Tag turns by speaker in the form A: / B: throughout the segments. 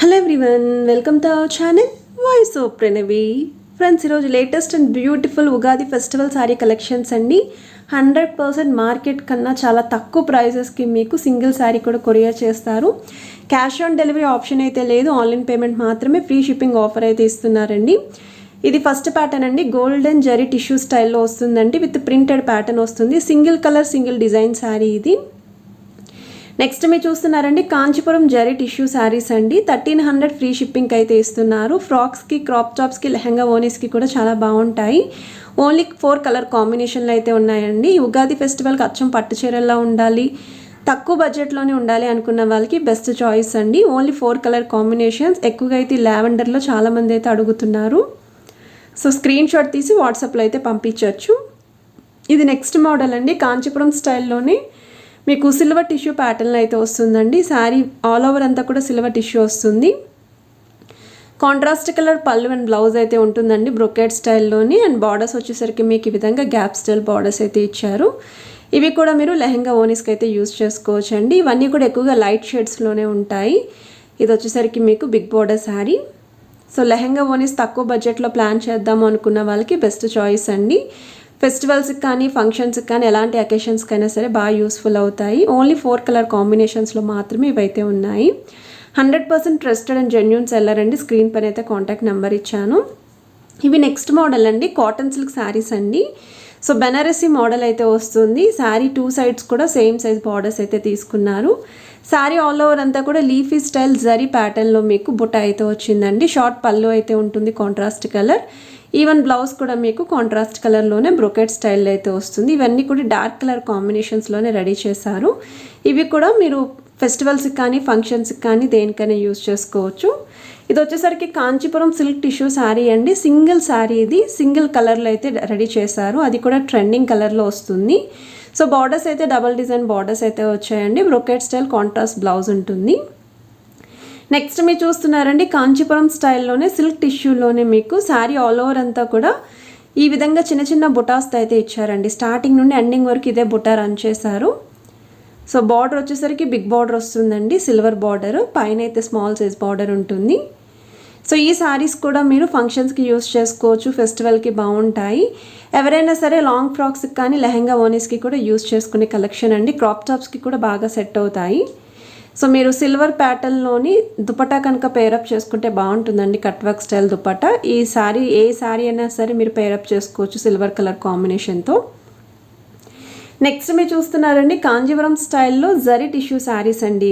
A: Hello everyone, welcome to our channel Voice of Pranavi. Friends, ఈరోజు latest and beautiful Ugadi festival sari collections అండి. 100% market కన్నా చాలా తక్కువ ప్రైజెస్కి మీకు సింగిల్ శారీ కూడా కొరియర్ చేస్తారు. క్యాష్ ఆన్ డెలివరీ ఆప్షన్ అయితే లేదు, ఆన్లైన్ పేమెంట్ మాత్రమే. ఫ్రీ షిప్పింగ్ ఆఫర్ అయితే ఇస్తున్నారండి. ఇది ఫస్ట్ ప్యాటర్న్ అండి, గోల్డెన్ జరీ టిష్యూ స్టైల్లో వస్తుందండి, విత్ ప్రింటెడ్ ప్యాటర్న్ వస్తుంది. Single colour single design sari ఇది. నెక్స్ట్ మీరు చూస్తున్నారండి కాంచీపురం జరీ టిష్యూ శారీస్ అండి. 1300 ఫ్రీ షిప్పింగ్ అయితే ఇస్తున్నారు. ఫ్రాక్స్కి, క్రాప్ టాప్స్కి, లెహంగా ఓనీస్కి కూడా చాలా బాగుంటాయి. ఓన్లీ 4 కలర్ కాంబినేషన్లు అయితే ఉన్నాయండి. ఉగాది ఫెస్టివల్కి అచ్చం పట్టు చీరల్లా ఉండాలి, తక్కువ బడ్జెట్లోనే ఉండాలి అనుకున్న వాళ్ళకి బెస్ట్ చాయిస్ అండి. Only 4 colour combinations. ఎక్కువగా అయితే లావెండర్లో చాలామంది అయితే అడుగుతున్నారు. సో స్క్రీన్ షాట్ తీసి వాట్సాప్లో అయితే పంపించవచ్చు. ఇది నెక్స్ట్ మోడల్ అండి, కాంచీపురం స్టైల్లోనే మీకు సిల్వర్ టిష్యూ ప్యాటర్న్ అయితే వస్తుందండి. శారీ ఆల్ ఓవర్ అంతా కూడా సిల్వర్ టిష్యూ వస్తుంది. కాంట్రాస్ట్ కలర్ పళ్ళు అండ్ బ్లౌజ్ అయితే ఉంటుందండి, బ్రొకెట్ స్టైల్లోని. అండ్ బార్డర్స్ వచ్చేసరికి మీకు ఈ విధంగా గ్యాప్ స్టైల్ బార్డర్స్ అయితే ఇచ్చారు. ఇవి కూడా మీరు లెహంగా ఓనీస్కి అయితే యూజ్ చేసుకోవచ్చు అండి. ఇవన్నీ కూడా ఎక్కువగా లైట్ షేడ్స్లోనే ఉంటాయి. ఇది వచ్చేసరికి మీకు big border sari. So lehenga ఓనీస్ తక్కువ బడ్జెట్లో ప్లాన్ చేద్దాము అనుకున్న వాళ్ళకి బెస్ట్ చాయిస్ అండి. ఫెస్టివల్స్కి కానీ, ఫంక్షన్స్కి కానీ, ఎలాంటి అకేషన్స్కి అయినా సరే బాగా యూస్ఫుల్ అవుతాయి. ఓన్లీ 4 కలర్ కాంబినేషన్స్లో మాత్రమే ఇవైతే ఉన్నాయి. 100% ట్రస్టెడ్ అండ్ జెన్యూన్ సెల్లర్ అండి. స్క్రీన్ పైన అయితే కాంటాక్ట్ నెంబర్ ఇచ్చాను. ఇవి నెక్స్ట్ మోడల్ అండి, కాటన్ సిల్క్ శారీస్ అండి. సో బెనారసీ మోడల్ అయితే వస్తుంది. శారీ 2 సైడ్స్ కూడా సేమ్ సైజ్ బార్డర్స్ అయితే తీసుకున్నారు. శారీ ఆల్ ఓవర్ అంతా కూడా లీఫీ స్టైల్ జరీ ప్యాటర్న్లో మీకు బుట్ట అయితే వచ్చిందండి. షార్ట్ పళ్ళు అయితే ఉంటుంది, కాంట్రాస్ట్ కలర్. ఈవెన్ బ్లౌజ్ కూడా మీకు కాంట్రాస్ట్ కలర్లోనే బ్రొకెట్ స్టైల్ అయితే వస్తుంది. ఇవన్నీ కూడా డార్క్ కలర్ కాంబినేషన్స్లోనే రెడీ చేశారు. ఇవి కూడా మీరు ఫెస్టివల్స్కి కానీ, ఫంక్షన్స్కి కానీ, దేనికైనా యూజ్ చేసుకోవచ్చు. ఇది వచ్చేసరికి కాంచీపురం సిల్క్ టిష్యూ శారీ అండి. సింగిల్ శారీ, ఇది సింగిల్ కలర్లో అయితే రెడీ చేశారు. అది కూడా ట్రెండింగ్ కలర్లో వస్తుంది. సో బార్డర్స్ అయితే డబల్ డిజైన్ బార్డర్స్ అయితే వచ్చాయండి. బ్రొకెట్ స్టైల్ కాంట్రాస్ట్ బ్లౌజ్ ఉంటుంది. నెక్స్ట్ మీరు చూస్తున్నారండి కాంచీపురం స్టైల్లోనే సిల్క్ టిష్యూలోనే మీకు శారీ ఆల్ ఓవర్ అంతా కూడా ఈ విధంగా చిన్న చిన్న బుటాస్ అయితే ఇచ్చారండి. స్టార్టింగ్ నుండి ఎండింగ్ వరకు ఇదే బుటా రన్ చేశారు. సో బార్డర్ వచ్చేసరికి బిగ్ బార్డర్ వస్తుందండి, సిల్వర్ బార్డర్. పైన అయితే స్మాల్ సైజ్ బార్డర్ ఉంటుంది. సో ఈ శారీస్ కూడా మీరు ఫంక్షన్స్కి యూస్ చేసుకోవచ్చు, ఫెస్టివల్కి బాగుంటాయి. ఎవరైనా సరే లాంగ్ ఫ్రాక్స్కి కానీ, లెహంగా ఓనీస్కి కూడా యూస్ చేసుకునే కలెక్షన్ అండి. క్రాప్ టాప్స్కి కూడా బాగా సెట్ అవుతాయి. సో మీరు సిల్వర్ ప్యాటర్న్లోని దుపట్టా కనుక పేరప్ చేసుకుంటే బాగుంటుందండి, కట్ వర్క్ స్టైల్ దుపట్టా. ఈ శారీ ఏ శారీ అయినా సరే మీరు పేరప్ చేసుకోవచ్చు సిల్వర్ కలర్ కాంబినేషన్తో. నెక్స్ట్ మీరు చూస్తున్నారండి కాంజీవరం స్టైల్లో జరీ టిష్యూ శారీస్ అండి.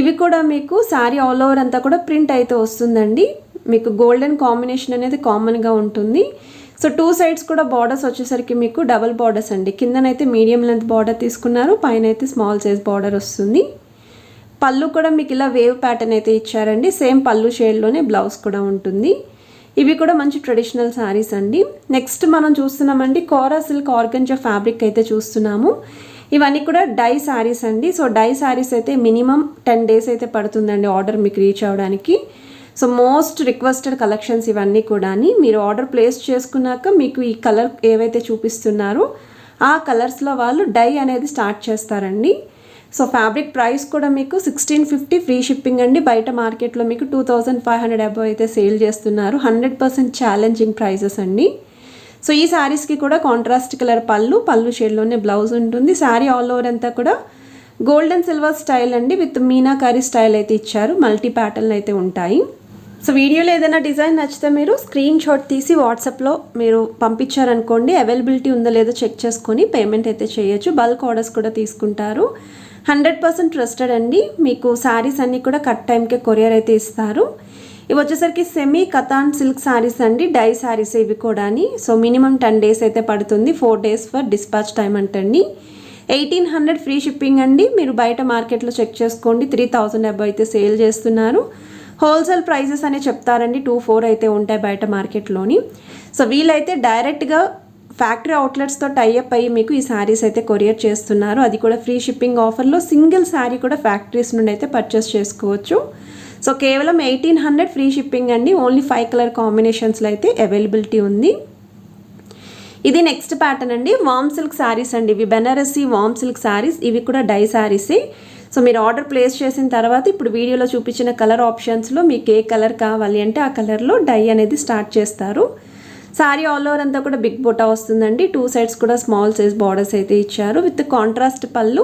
A: ఇవి కూడా మీకు శారీ ఆల్ ఓవర్ అంతా కూడా ప్రింట్ అయితే వస్తుందండి. మీకు గోల్డెన్ కాంబినేషన్ అనేది కామన్గా ఉంటుంది. సో 2 సైడ్స్ కూడా బార్డర్స్ వచ్చేసరికి మీకు డబల్ బార్డర్స్ అండి. కిందనైతే మీడియం లెంత్ బార్డర్ తీసుకున్నారు, పైన అయితే స్మాల్ సైజ్ బార్డర్ వస్తుంది. పళ్ళు కూడా మీకు ఇలా వేవ్ ప్యాటర్న్ అయితే ఇచ్చారండి. సేమ్ పళ్ళు షేడ్లోనే బ్లౌజ్ కూడా ఉంటుంది. ఇవి కూడా మంచి ట్రెడిషనల్ శారీస్ అండి. నెక్స్ట్ మనం చూస్తున్నామండి కోరా సిల్క్ ఆర్గంజా ఫ్యాబ్రిక్ అయితే చూస్తున్నాము. ఇవన్నీ కూడా డై శారీస్ అండి. సో డై శారీస్ అయితే మినిమం 10 డేస్ అయితే పడుతుందండి ఆర్డర్ మీకు రీచ్ అవ్వడానికి. సో మోస్ట్ రిక్వెస్టెడ్ కలెక్షన్స్ ఇవన్నీ కూడా. మీరు ఆర్డర్ ప్లేస్ చేసుకున్నాక మీకు ఈ కలర్ ఏవైతే చూపిస్తున్నారో ఆ కలర్స్లో వాళ్ళు డై అనేది స్టార్ట్ చేస్తారండి. సో ఫ్యాబ్రిక్ ప్రైస్ కూడా మీకు 1650 ఫ్రీ షిప్పింగ్ అండి. బయట మార్కెట్లో మీకు 2500 అబవ్ అయితే సేల్ చేస్తున్నారు. 100% ఛాలెంజింగ్ ప్రైజెస్ అండి. సో ఈ శారీస్కి కూడా కాంట్రాస్ట్ కలర్ పళ్ళు షేడ్లోనే బ్లౌజ్ ఉంటుంది. శారీ ఆల్ ఓవర్ అంతా కూడా గోల్డెన్ సిల్వర్ స్టైల్ అండి, విత్ మీనాకారీ స్టైల్ అయితే ఇచ్చారు. మల్టీ ప్యాటర్న్ అయితే ఉంటాయి. సో వీడియోలో ఏదైనా డిజైన్ నచ్చితే మీరు స్క్రీన్ షాట్ తీసి వాట్సాప్లో మీరు పంపించారనుకోండి, అవైలబిలిటీ ఉందో లేదో చెక్ చేసుకొని పేమెంట్ అయితే చేయొచ్చు. బల్క్ ఆర్డర్స్ కూడా తీసుకుంటారు. 100% ట్రస్టెడ్ అండి. మీకు శారీస్ అన్నీ కూడా కట్ టైంకే కొరియర్ అయితే ఇస్తారు. ఇవి వచ్చేసరికి సెమీ కతాన్ సిల్క్ శారీస్ అండి, డై శారీస్ ఇవి కూడా. సో మినిమం 10 డేస్ అయితే పడుతుంది, 4 డేస్ ఫర్ డిస్పాచ్ టైం అంటండి. 1800 ఫ్రీ షిప్పింగ్ అండి. మీరు బయట మార్కెట్లో చెక్ చేసుకోండి, 3000 అబవ్ అయితే సేల్ చేస్తున్నారు. హోల్సేల్ ప్రైజెస్ అనే చెప్తారండి, 2-4 అయితే ఉంటాయి బయట మార్కెట్లోని. సో వీళ్ళైతే డైరెక్ట్గా ఫ్యాక్టరీ అవుట్లెట్స్తో టైఅప్ అయ్యి మీకు ఈ శారీస్ అయితే కొరియర్ చేస్తున్నారు. అది కూడా ఫ్రీ షిప్పింగ్ ఆఫర్లో. సింగిల్ శారీ కూడా ఫ్యాక్టరీస్ నుండి అయితే పర్చేస్ చేసుకోవచ్చు. సో కేవలం 1800 ఫ్రీ షిప్పింగ్ అండి. ఓన్లీ 5 కలర్ కాంబినేషన్స్లో అయితే అవైలబిలిటీ ఉంది. ఇది నెక్స్ట్ ప్యాటర్న్ అండి, వామ్ సిల్క్ శారీస్ అండి. ఇవి బెనారసీ వామ్ సిల్క్ శారీస్. ఇవి కూడా డై శారీసే. సో మీరు ఆర్డర్ ప్లేస్ చేసిన తర్వాత ఇప్పుడు వీడియోలో చూపించిన కలర్ ఆప్షన్స్లో మీకు ఏ కలర్ కావాలి అంటే ఆ కలర్లో డై అనేది స్టార్ట్ చేస్తారు. సారీ ఆల్ ఓవర్ అంతా కూడా బిగ్ బొటా వస్తుందండి. 2 సైడ్స్ కూడా స్మాల్ సైజ్ బార్డర్స్ అయితే ఇచ్చారు విత్ కాంట్రాస్ట్ పళ్ళు.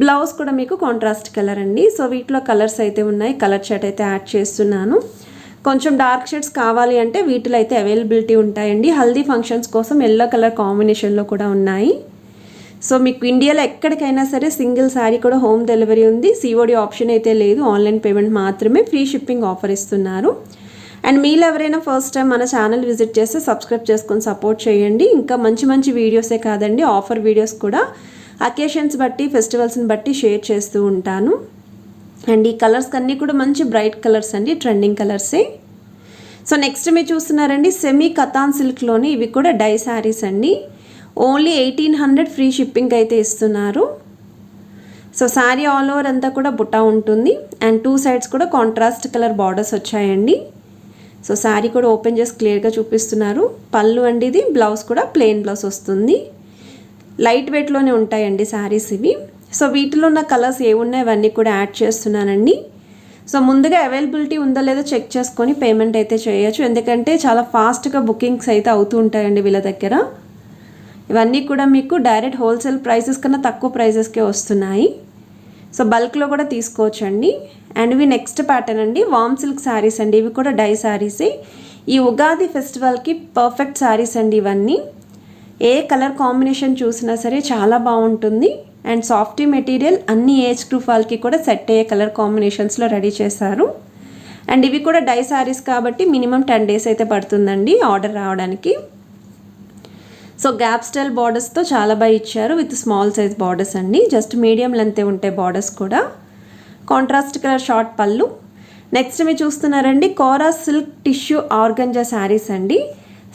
A: బ్లౌజ్ కూడా మీకు కాంట్రాస్ట్ కలర్ అండి. సో వీటిలో కలర్స్ అయితే ఉన్నాయి. కలర్ చార్ట్ అయితే యాడ్ చేస్తున్నాను. కొంచెం డార్క్ షేడ్స్ కావాలి అంటే వీటిలో అయితే అవైలబిలిటీ ఉంటాయండి. హల్దీ ఫంక్షన్స్ కోసం ఎల్లో కలర్ కాంబినేషన్లో కూడా ఉన్నాయి. సో మీకు ఇండియాలో ఎక్కడికైనా సరే సింగిల్ శారీ కూడా హోమ్ డెలివరీ ఉంది. సిఓడి ఆప్షన్ అయితే లేదు, ఆన్లైన్ పేమెంట్ మాత్రమే. ఫ్రీ షిప్పింగ్ ఆఫర్ ఇస్తున్నారు. అండ్ మీరు ఎవరైనా ఫస్ట్ టైం మన ఛానల్ విజిట్ చేస్తే సబ్స్క్రైబ్ చేసుకొని సపోర్ట్ చేయండి. ఇంకా మంచి మంచి వీడియోసే కాదండి, ఆఫర్ వీడియోస్ కూడా అకేషన్స్ బట్టి ఫెస్టివల్స్ని బట్టి షేర్ చేస్తూ ఉంటాను. అండ్ ఈ కలర్స్ అన్నీ కూడా మంచి బ్రైట్ కలర్స్ అండి, ట్రెండింగ్ కలర్సే. సో నెక్స్ట్ మీరు చూస్తున్నారండి సెమీ కతాన్ సిల్క్లోని ఇవి కూడా డై శారీస్ అండి. ఓన్లీ 1800 ఫ్రీ షిప్పింగ్ అయితే ఇస్తున్నారు. సో శారీ ఆల్ ఓవర్ అంతా కూడా బుట్ట ఉంటుంది అండ్ 2 సైడ్స్ కూడా కాంట్రాస్ట్ కలర్ బార్డర్స్ వచ్చాయండి. సో శారీ కూడా ఓపెన్ చేసి క్లియర్గా చూపిస్తున్నారు. పళ్ళు అండి ఇది, బ్లౌజ్ కూడా ప్లెయిన్ బ్లౌజ్ వస్తుంది. లైట్ వెయిట్లోనే ఉంటాయండి శారీస్ ఇవి. సో వీటిలో ఉన్న కలర్స్ ఏమున్నాయి అవన్నీ కూడా యాడ్ చేస్తున్నానండి. సో ముందుగా అవైలబిలిటీ ఉందో లేదో చెక్ చేసుకొని పేమెంట్ అయితే చేయొచ్చు, ఎందుకంటే చాలా ఫాస్ట్గా బుకింగ్స్ అయితే అవుతూ ఉంటాయండి వీళ్ళ దగ్గర. ఇవన్నీ కూడా మీకు డైరెక్ట్ హోల్సేల్ ప్రైసెస్ కన్నా తక్కువ ప్రైసెస్కే వస్తున్నాయి. సో బల్క్లో కూడా తీసుకోవచ్చండి. అండ్ ఇవి నెక్స్ట్ ప్యాటర్న్ అండి, వామ్ సిల్క్ శారీస్ అండి. ఇవి కూడా డై శారీసే. ఈ ఉగాది ఫెస్టివల్కి పర్ఫెక్ట్ శారీస్ అండి ఇవన్నీ. ఏ కలర్ కాంబినేషన్ చూసినా సరే చాలా బాగుంటుంది. అండ్ సాఫ్టీ మెటీరియల్, అన్ని ఏజ్ గ్రూప్ వాళ్ళకి కూడా సెట్ అయ్యే కలర్ కాంబినేషన్స్లో రెడీ చేశారు. అండ్ ఇవి కూడా డై శారీస్ కాబట్టి మినిమం 10 days అయితే పడుతుందండి ఆర్డర్ రావడానికి. సో గ్యాప్ స్టైల్ బార్డర్స్తో చాలా బాగా ఇచ్చారు విత్ స్మాల్ సైజ్ బార్డర్స్ అండి. జస్ట్ మీడియం లెంతే ఉంటాయి బార్డర్స్ కూడా. కాంట్రాస్ట్ కలర్ షార్ట్ పళ్ళు. నెక్స్ట్ మీరు చూస్తున్నారండి కోరా సిల్క్ టిష్యూ ఆర్గంజా శారీస్ అండి.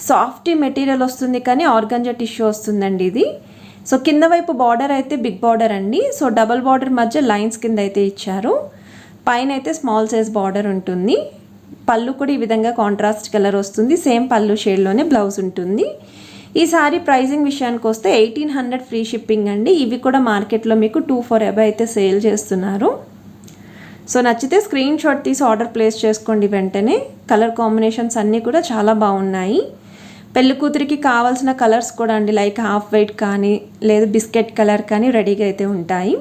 A: సాఫ్టీ మెటీరియల్ వస్తుంది కానీ ఆర్గంజా టిష్యూ వస్తుందండి ఇది. సో కింద వైపు బార్డర్ అయితే బిగ్ బార్డర్ అండి. సో డబల్ బార్డర్ మధ్య లైన్స్ కింద అయితే ఇచ్చారు. పైన అయితే స్మాల్ సైజ్ బార్డర్ ఉంటుంది. పళ్ళు కూడా ఈ విధంగా కాంట్రాస్ట్ కలర్ వస్తుంది. సేమ్ పళ్ళు షేడ్లోనే బ్లౌజ్ ఉంటుంది. ఈ సారీ ప్రైజింగ్ విషయానికి వస్తే 1800 ఫ్రీ షిప్పింగ్ అండి. ఇవి కూడా మార్కెట్లో మీకు 2-4 అబై అయితే సేల్ చేస్తున్నారు. సో నచ్చితే స్క్రీన్ షాట్ తీసి ఆర్డర్ ప్లేస్ చేసుకోండి వెంటనే. కలర్ కాంబినేషన్స్ అన్నీ కూడా చాలా బాగున్నాయి. పెళ్లి కూతురికి కావాల్సిన కలర్స్ కూడా అండి, లైక్ హాఫ్ వైట్ కానీ లేదా బిస్కెట్ కలర్ కానీ రెడీగా అయితే ఉంటాయి.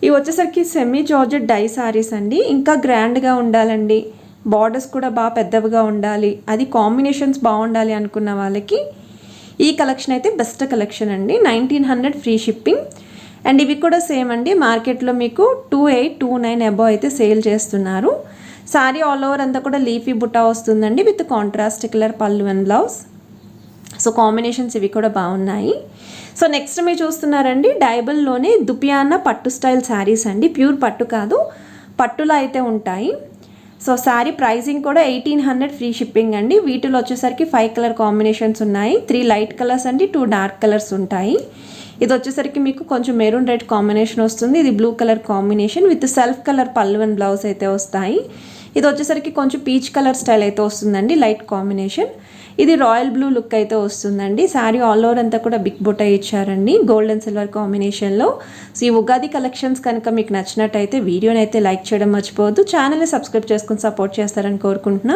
A: ఇవి వచ్చేసరికి సెమీ జార్జెట్ డై సారీస్ అండి. ఇంకా గ్రాండ్గా ఉండాలండి, బార్డర్స్ కూడా బాగా పెద్దవిగా ఉండాలి, అది కాంబినేషన్స్ బాగుండాలి అనుకున్న వాళ్ళకి ఈ కలెక్షన్ అయితే బెస్ట్ కలెక్షన్ అండి. 1900 ఫ్రీ షిప్పింగ్. అండ్ ఇవి కూడా సేమ్ అండి, మార్కెట్లో మీకు 2829 అబౌవ్ అయితే సేల్ చేస్తున్నారు. సారీ ఆల్ ఓవర్ అంతా కూడా లీఫీ బుట్టా వస్తుందండి విత్ కాంట్రాస్ట్ కలర్ పళ్ళు అండ్ బ్లౌజ్. సో కాంబినేషన్స్ ఇవి కూడా బాగున్నాయి. సో నెక్స్ట్ మీరు చూస్తున్నారండి డైబుల్లోనే దుపియానా పట్టు స్టైల్ శారీస్ అండి. ప్యూర్ పట్టు కాదు, పట్టులో అయితే ఉంటాయి. సో శారీ ప్రైజింగ్ కూడా 1800 ఫ్రీ షిప్పింగ్ అండి. వీటిలో వచ్చేసరికి 5 కలర్ కాంబినేషన్స్ ఉన్నాయి. 3 లైట్ కలర్స్ అండి, 2 డార్క్ కలర్స్ ఉంటాయి. ఇది వచ్చేసరికి మీకు కొంచెం మెరూన్ రెడ్ కాంబినేషన్ వస్తుంది. ఇది blue colour combination with self colour పళ్ళు అండ్ బ్లౌజ్ అయితే వస్తాయి. ఇది వచ్చేసరికి కొంచెం పీచ్ కలర్ స్టైల్ అయితే వస్తుందండి, లైట్ కాంబినేషన్. ఇది రాయల్ బ్లూ లుక్ అయితే వస్తుందండి. శారీ ఆల్ ఓవర్ అంతా కూడా బిగ్ బుట్ట ఇచ్చారండి గోల్డ్ అండ్ సిల్వర్ కాంబినేషన్లో. సో ఈ ఉగాది కలెక్షన్స్ కనుక మీకు నచ్చినట్టయితే వీడియోని అయితే లైక్ చేయడం మర్చిపోవద్దు. ఛానల్ని సబ్స్క్రైబ్ చేసుకుని సపోర్ట్ చేస్తారని కోరుకుంటున్నాను.